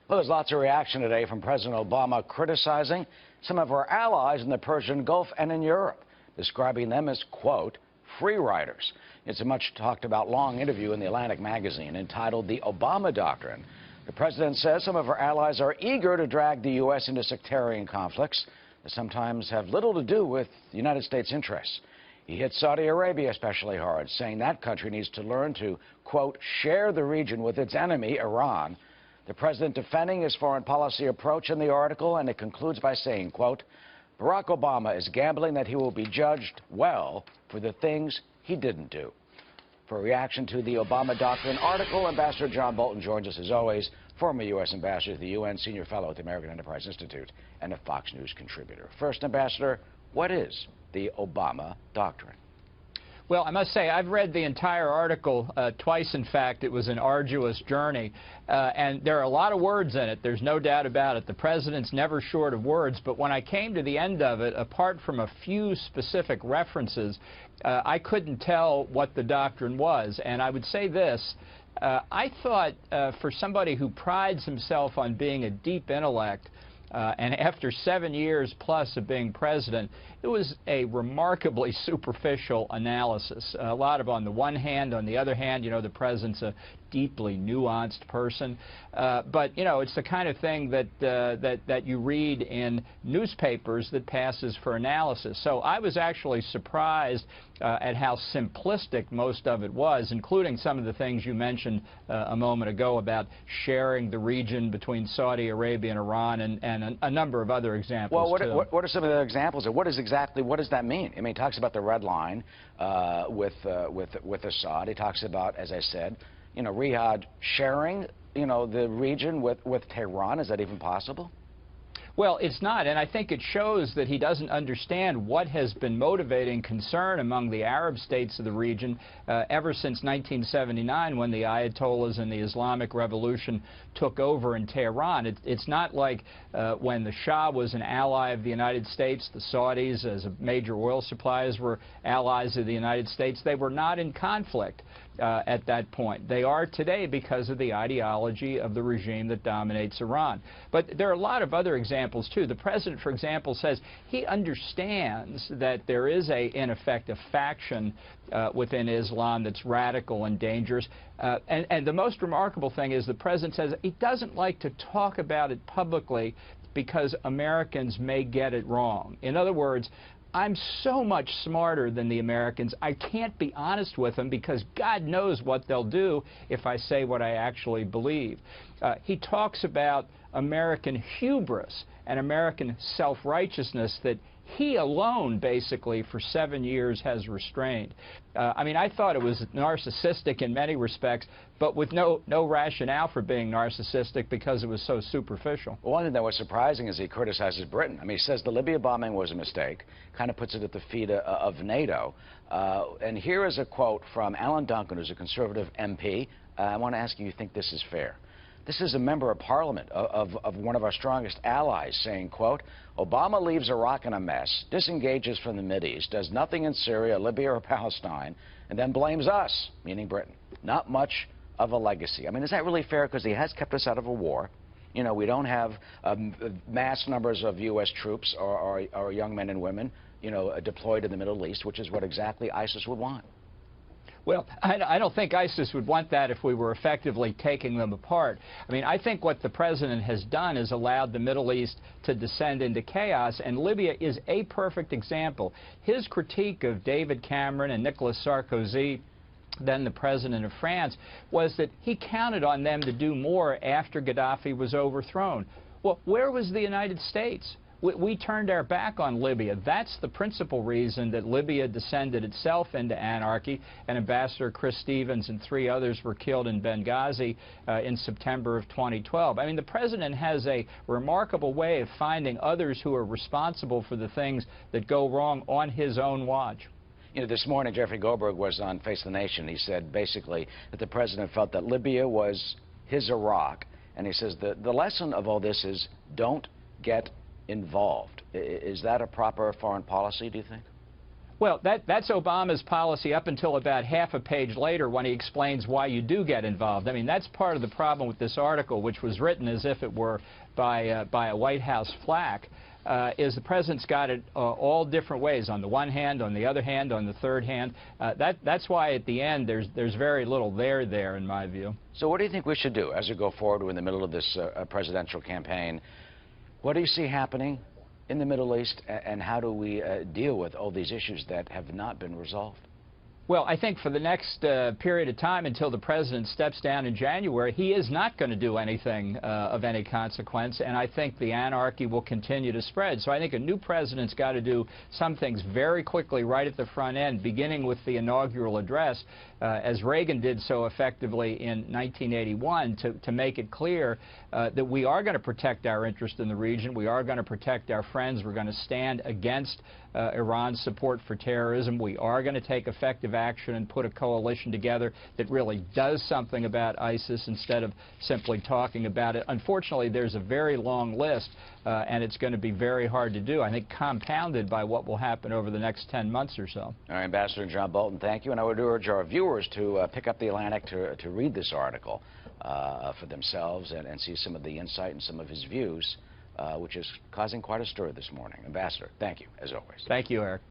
Well, there's lots of reaction today from President Obama criticizing some of our allies in the Persian Gulf and in Europe, describing them as, quote, free riders. It's a much talked about long interview in the Atlantic magazine entitled The Obama Doctrine. The president says some of our allies are eager to drag the U.S. into sectarian conflicts that sometimes have little to do with the United States' interests. He hit Saudi Arabia especially hard, saying that country needs to learn to, quote, share the region with its enemy, Iran. The president defending his foreign policy approach in the article, and it concludes by saying, quote, Barack Obama is gambling that he will be judged well for the things he didn't do. For a reaction to the Obama Doctrine article, Ambassador John Bolton joins us as always, former U.S. Ambassador to the UN, Senior Fellow at the American Enterprise Institute, and a Fox News contributor. First, Ambassador, what is the Obama Doctrine? Well, I must say, I've read the entire article twice, in fact. It was an arduous journey, and there are a lot of words in it. There's no doubt about it. The president's never short of words, but when I came to the end of it, apart from a few specific references, I couldn't tell what the doctrine was. And I would say this. I thought for somebody who prides himself on being a deep intellect, and after 7 years plus of being president, it was a remarkably superficial analysis. A lot of on the one hand, on the other hand, you know, the president's a deeply nuanced person. But, you know, it's the kind of thing that you read in newspapers that passes for analysis. So I was actually surprised at how simplistic most of it was, including some of the things you mentioned a moment ago about sharing the region between Saudi Arabia and Iran, and a number of other examples. Well, what are some of the examples? What does that mean? I mean, he talks about the red line with Assad. He talks about, as I said, you know, Riyadh sharing, you know, the region with Tehran. Is that even possible? Well, it's not, and I think it shows that he doesn't understand what has been motivating concern among the Arab states of the region ever since 1979, when the Ayatollahs and the Islamic Revolution took over in Tehran. It's not like when the Shah was an ally of the United States, the Saudis, as major oil suppliers, were allies of the United States. They were not in conflict at that point. They are today because of the ideology of the regime that dominates Iran. But there are a lot of other examples, too. The president, for example, says he understands that there is, in effect, a faction within Islam that's radical and dangerous. And the most remarkable thing is the president says he doesn't like to talk about it publicly because Americans may get it wrong. In other words, I'm so much smarter than the Americans, I can't be honest with them because God knows what they'll do if I say what I actually believe. He talks about American hubris and American self-righteousness that he alone, basically, for 7 years has restrained. I mean, I thought it was narcissistic in many respects, but with no rationale for being narcissistic because it was so superficial. Well, one thing that was surprising is he criticizes Britain. I mean, he says the Libya bombing was a mistake, kind of puts it at the feet of NATO. And here is a quote from Alan Duncan, who's a conservative MP. I want to ask you think this is fair. This is a member of parliament of one of our strongest allies saying, quote, Obama leaves Iraq in a mess, disengages from the Mideast, does nothing in Syria, Libya, or Palestine, and then blames us, meaning Britain. Not much of a legacy. I mean, is that really fair? Because he has kept us out of a war. You know, we don't have mass numbers of U.S. troops or young men and women, you know, deployed in the Middle East, which is what exactly ISIS would want. Well, I don't think ISIS would want that if we were effectively taking them apart. I mean, I think what the president has done is allowed the Middle East to descend into chaos, and Libya is a perfect example. His critique of David Cameron and Nicolas Sarkozy, then the president of France, was that he counted on them to do more after Gaddafi was overthrown. Well, where was the United States? We turned our back on Libya. That's the principal reason that Libya descended itself into anarchy, and Ambassador Chris Stevens and 3 others were killed in Benghazi in September of 2012. I mean, the president has a remarkable way of finding others who are responsible for the things that go wrong on his own watch. You know, this morning, Jeffrey Goldberg was on Face the Nation. He said, basically, that the president felt that Libya was his Iraq. And he says the lesson of all this is don't get involved. Is that a proper foreign policy, do you think? Well, that's Obama's policy up until about half a page later when he explains why you do get involved. I mean, that's part of the problem with this article, which was written as if it were by a White House flack, is the president's got it all different ways. On the one hand, on the other hand, on the third hand. That's why at the end there's very little there, in my view. So what do you think we should do as we go forward? We're in the middle of this presidential campaign. What do you see happening in the Middle East, and how do we deal with all these issues that have not been resolved? Well, I think for the next period of time until the president steps down in January, he is not going to do anything of any consequence, and I think the anarchy will continue to spread. So I think a new president's got to do some things very quickly right at the front end, beginning with the inaugural address, as Reagan did so effectively in 1981, to make it clear that we are going to protect our interest in the region, we are going to protect our friends, we're going to stand against Iran's support for terrorism, we are going to take effective action and put a coalition together that really does something about ISIS instead of simply talking about it. Unfortunately, there's a very long list, and it's going to be very hard to do, I think, compounded by what will happen over the next 10 months or so. All right, Ambassador John Bolton, thank you. And I would urge our viewers to pick up the Atlantic to read this article for themselves and see some of the insight and some of his views, which is causing quite a stir this morning. Ambassador, thank you, as always. Thank you, Eric.